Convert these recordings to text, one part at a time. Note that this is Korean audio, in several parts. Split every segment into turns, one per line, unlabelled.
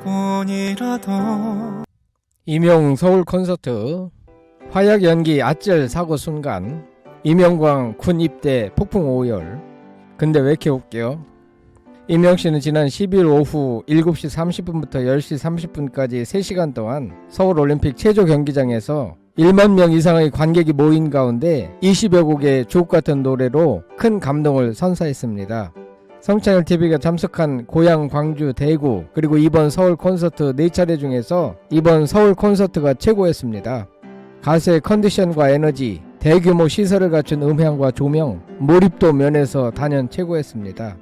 권이라도.
임영 서울 콘서트 화약 연기 아찔 사고 순간 임영광 군 입대 폭풍 오열. 근데 왜 이렇게 웃겨? 임영씨는 지난 12일 오후 7시 30분부터 10시 30분까지 3시간 동안 서울올림픽 체조 경기장에서 1만 명 이상의 관객이 모인 가운데 20여 곡의 주옥같은 노래로 큰 감동을 선사했습니다. 성찬일TV가 참석한 고향, 광주, 대구 그리고 이번 서울 콘서트 4차례 중에서 이번 서울 콘서트가 최고였습니다. 가수의 컨디션과 에너지, 대규모 시설을 갖춘 음향과 조명, 몰입도 면에서 단연 최고였습니다.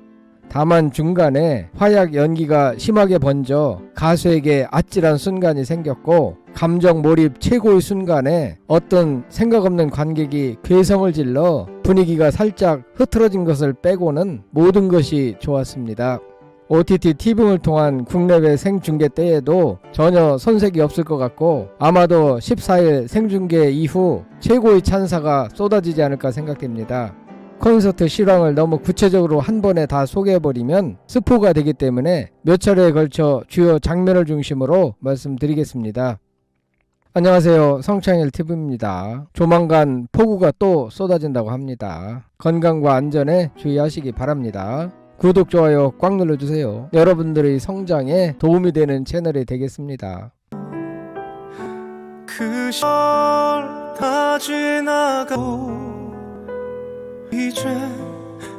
다만 중간에 화약 연기가 심하게 번져 가수에게 아찔한 순간이 생겼고 감정 몰입 최고의 순간에 어떤 생각 없는 관객이 괴성을 질러 분위기가 살짝 흐트러진 것을 빼고는 모든 것이 좋았습니다. OTT 티빙을 통한 국내외 생중계 때에도 전혀 손색이 없을 것 같고 아마도 14일 생중계 이후 최고의 찬사가 쏟아지지 않을까 생각됩니다. 콘서트 실황을 너무 구체적으로 한 번에 다 소개해버리면 스포가 되기 때문에 몇 차례에 걸쳐 주요 장면을 중심으로 말씀드리겠습니다. 안녕하세요, 성창일TV입니다. 조만간 폭우가 또 쏟아진다고 합니다. 건강과 안전에 주의하시기 바랍니다. 구독, 좋아요 꽉 눌러주세요. 여러분들의 성장에 도움이 되는 채널이 되겠습니다.
그 시절 다 지나가고 이제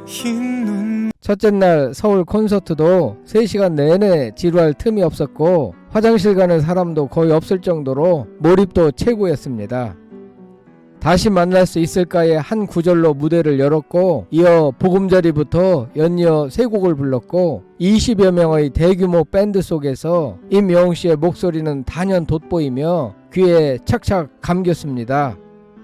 흰
첫째 날 서울 콘서트도 3시간 내내 지루할 틈이 없었고 화장실 가는 사람도 거의 없을 정도로 몰입도 최고였습니다. 다시 만날 수 있을까의 한 구절로 무대를 열었고 이어 보금자리부터 연이어 3곡을 불렀고 20여 명의 대규모 밴드 속에서 임영웅씨의 목소리는 단연 돋보이며 귀에 착착 감겼습니다.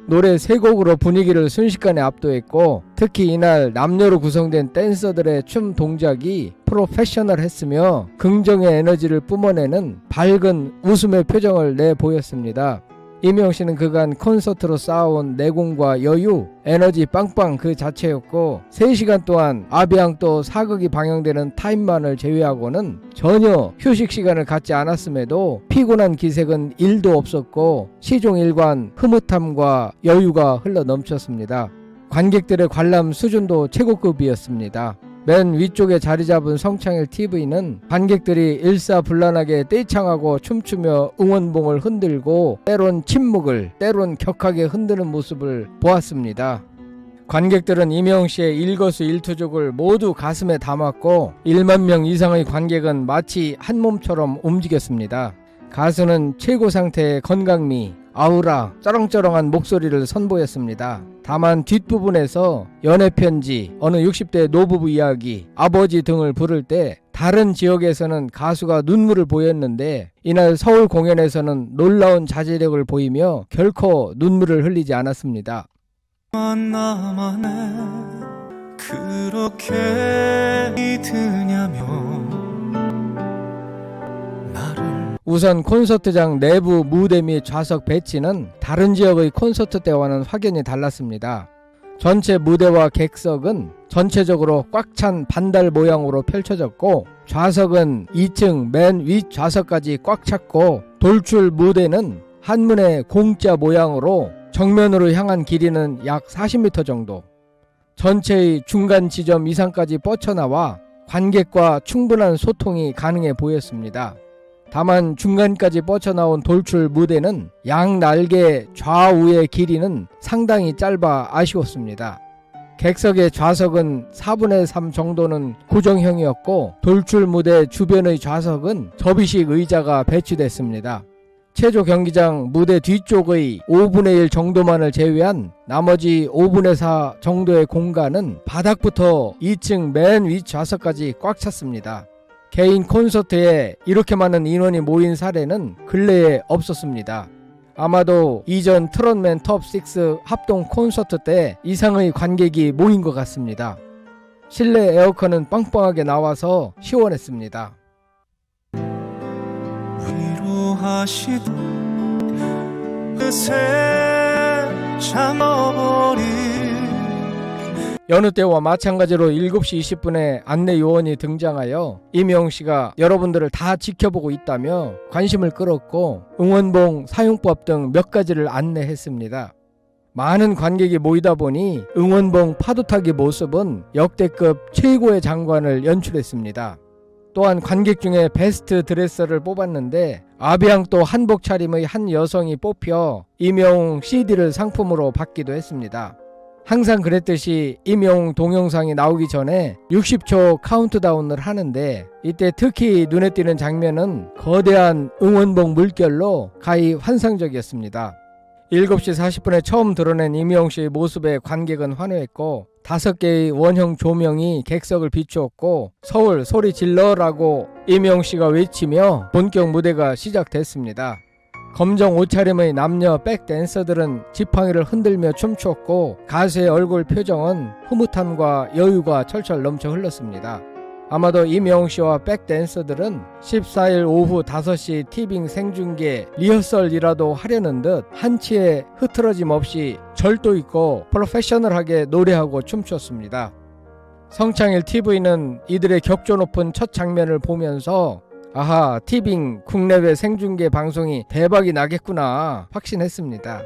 노래 3곡으로 분위기를 순식간에 압도했고 특히 이날 남녀로 구성된 댄서들의 춤 동작이 프로페셔널했으며 긍정의 에너지를 뿜어내는 밝은 웃음의 표정을 내보였습니다. 임영웅씨는 그간 콘서트로 쌓아온 내공과 여유, 에너지 빵빵 그 자체였고 3시간 동안 아비앙또 사극이 방영되는 타임만을 제외하고는 전혀 휴식 시간을 갖지 않았음에도 피곤한 기색은 1도 없었고 시종일관 흐뭇함과 여유가 흘러넘쳤습니다. 관객들의 관람 수준도 최고급이었습니다. 맨 위쪽에 자리 잡은 성창일TV는 관객들이 일사불란하게 떼창하고 춤추며 응원봉을 흔들고 때론 침묵을 때론 격하게 흔드는 모습을 보았습니다. 관객들은 임영웅씨의 일거수일투족을 모두 가슴에 담았고 1만 명 이상의 관객은 마치 한 몸처럼 움직였습니다. 가수는 최고 상태의 건강미, 아우라, 쩌렁쩌렁한 목소리를 선보였습니다. 다만 뒷부분에서 연애편지, 어느 60대 노부부 이야기, 아버지 등을 부를 때 다른 지역에서는 가수가 눈물을 보였는데 이날 서울 공연에서는 놀라운 자제력을 보이며 결코 눈물을 흘리지 않았습니다.
나만의 그렇게 믿으냐며
우선 콘서트장 내부 무대 및 좌석 배치는 다른 지역의 콘서트 때와는 확연히 달랐습니다. 전체 무대와 객석은 전체적으로 꽉 찬 반달 모양으로 펼쳐졌고 좌석은 2층 맨 윗 좌석까지 꽉 찼고 돌출 무대는 한문의 공자 모양으로 정면으로 향한 길이는 약 40m 정도, 전체의 중간 지점 이상까지 뻗쳐나와 관객과 충분한 소통이 가능해 보였습니다. 다만 중간까지 뻗쳐나온 돌출 무대는 양 날개 좌우의 길이는 상당히 짧아 아쉬웠습니다. 객석의 좌석은 4분의 3 정도는 고정형이었고 돌출 무대 주변의 좌석은 접이식 의자가 배치됐습니다. 체조 경기장 무대 뒤쪽의 5분의 1 정도만을 제외한 나머지 5분의 4 정도의 공간은 바닥부터 2층 맨 윗 좌석까지 꽉 찼습니다. 개인 콘서트에 이렇게 많은 인원이 모인 사례는 근래에 없었습니다. 아마도 이전 트롯맨 톱6 합동 콘서트 때 이상의 관객이 모인 것 같습니다. 실내 에어컨은 빵빵하게 나와서 시원했습니다.
위로하시던 그새 잠어버린
여느 때와 마찬가지로 7시 20분에 안내 요원이 등장하여 임영웅씨가 여러분들을 다 지켜보고 있다며 관심을 끌었고 응원봉 사용법 등 몇 가지를 안내했습니다. 많은 관객이 모이다 보니 응원봉 파도타기 모습은 역대급 최고의 장관을 연출했습니다. 또한 관객 중에 베스트 드레서를 뽑았는데 아비앙또 한복 차림의 한 여성이 뽑혀 임영웅 CD를 상품으로 받기도 했습니다. 항상 그랬듯이 임영웅 동영상이 나오기 전에 60초 카운트다운을 하는데 이때 특히 눈에 띄는 장면은 거대한 응원봉 물결로 가히 환상적이었습니다. 7시 40분에 처음 드러낸 임영웅 씨의 모습에 관객은 환호했고 5개의 원형 조명이 객석을 비추었고 서울 소리 질러라고 임영웅 씨가 외치며 본격 무대가 시작됐습니다. 검정 옷차림의 남녀 백댄서들은 지팡이를 흔들며 춤추었고 가수의 얼굴 표정은 흐뭇함과 여유가 철철 넘쳐 흘렀습니다. 아마도 임영웅 씨와 백댄서들은 14일 오후 5시 티빙 생중계 리허설이라도 하려는 듯 한치의 흐트러짐 없이 절도 있고 프로페셔널하게 노래하고 춤추었습니다. 성창일 TV는 이들의 격조 높은 첫 장면을 보면서 아하, 티빙 국내외 생중계 방송이 대박이 나겠구나 확신했습니다.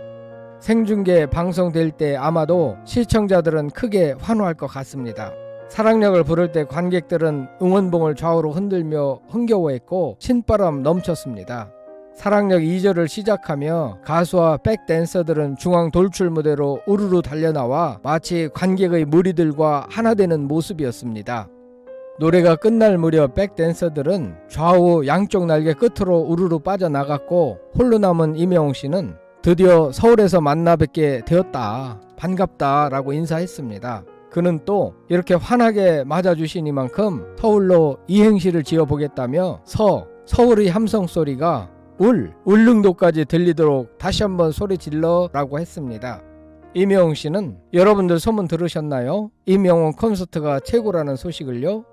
생중계 방송될 때 아마도 시청자들은 크게 환호할 것 같습니다. 사랑력을 부를 때 관객들은 응원봉을 좌우로 흔들며 흥겨워했고 신바람 넘쳤습니다. 사랑력 2절을 시작하며 가수와 백댄서들은 중앙 돌출 무대로 우르르 달려나와 마치 관객의 무리들과 하나 되는 모습이었습니다. 노래가 끝날 무렵 백댄서들은 좌우 양쪽 날개 끝으로 우르르 빠져나갔고 홀로 남은 임영웅 씨는 드디어 서울에서 만나 뵙게 되었다, 반갑다 라고 인사했습니다. 그는 또 이렇게 환하게 맞아주시니만큼 서울로 이행시를 지어보겠다며 서울의 함성소리가 울릉도까지 들리도록 다시 한번 소리 질러 라고 했습니다. 임영웅 씨는 여러분들 소문 들으셨나요? 임영웅 콘서트가 최고라는 소식을요?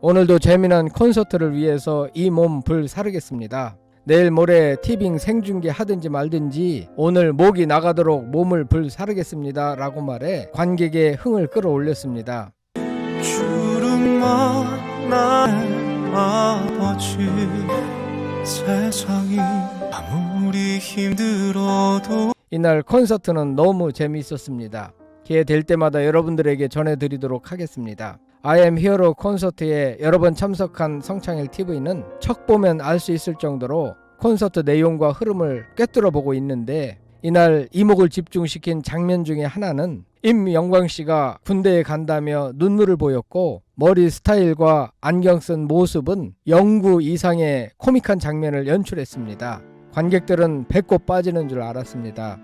오늘도 재미난 콘서트를 위해서 이 몸 불사르겠습니다. 내일 모레 티빙 생중계 하든지 말든지 오늘 목이 나가도록 몸을 불사르겠습니다 라고 말해 관객의 흥을 끌어올렸습니다.
주름만 나의 아버지 세상이 아무리 힘들어도
이날 콘서트는 너무 재미있었습니다. 기회 될 때마다 여러분들에게 전해드리도록 하겠습니다. I am Hero 콘서트에 여러 번 참석한 성창일 TV는 척 보면 알 수 있을 정도로 콘서트 내용과 흐름을 꿰뚫어 보고 있는데 이날 이목을 집중시킨 장면 중에 하나는 임영광 씨가 군대에 간다며 눈물을 보였고 머리 스타일과 안경 쓴 모습은 영구 이상의 코믹한 장면을 연출했습니다. 관객들은 배꼽 빠지는 줄 알았습니다.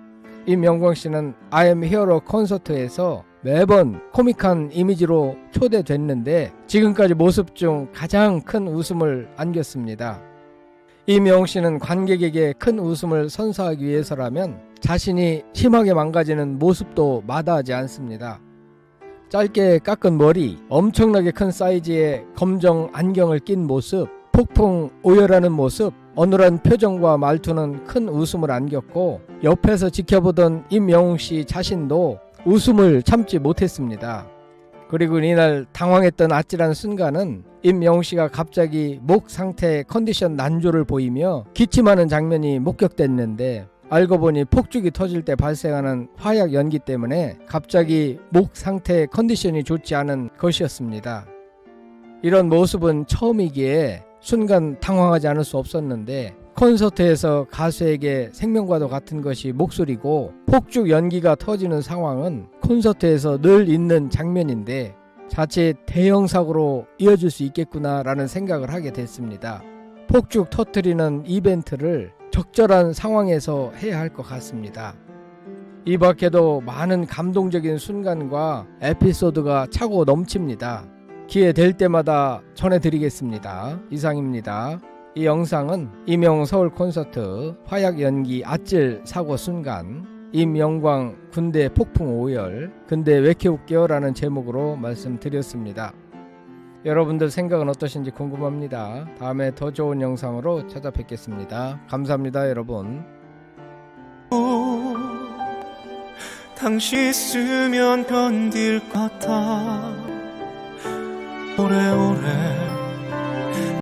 임영광 씨는 I am Hero 콘서트에서 매번 코믹한 이미지로 초대됐는데 지금까지 모습 중 가장 큰 웃음을 안겼습니다. 임영웅 씨는 관객에게 큰 웃음을 선사하기 위해서라면 자신이 심하게 망가지는 모습도 마다하지 않습니다. 짧게 깎은 머리, 엄청나게 큰 사이즈의 검정 안경을 낀 모습, 폭풍 오열하는 모습, 어눌한 표정과 말투는 큰 웃음을 안겼고 옆에서 지켜보던 임영웅 씨 자신도 웃음을 참지 못했습니다. 그리고 이날 당황했던 아찔한 순간은 임영웅 씨가 갑자기 목 상태 컨디션 난조를 보이며 기침하는 장면이 목격됐는데 알고 보니 폭죽이 터질 때 발생하는 화약 연기 때문에 갑자기 목 상태 컨디션이 좋지 않은 것이었습니다. 이런 모습은 처음이기에 순간 당황하지 않을 수 없었는데 콘서트에서 가수에게 생명과도 같은 것이 목소리고 폭죽 연기가 터지는 상황은 콘서트에서 늘 있는 장면인데 자칫 대형 사고로 이어질 수 있겠구나라는 생각을 하게 됐습니다. 폭죽 터뜨리는 이벤트를 적절한 상황에서 해야 할 것 같습니다. 이 밖에도 많은 감동적인 순간과 에피소드가 차고 넘칩니다. 기회 될 때마다 전해드리겠습니다. 이상입니다. 이 영상은 임영웅 서울 콘서트 화약 연기 아찔 사고 순간 임영광 군대 폭풍 오열 근데 왜 이렇게 웃겨? 라는 제목으로 말씀드렸습니다. 여러분들 생각은 어떠신지 궁금합니다. 다음에 더 좋은 영상으로 찾아뵙겠습니다. 감사합니다 여러분.
당신 있으면 견딜 것 같아 오래오래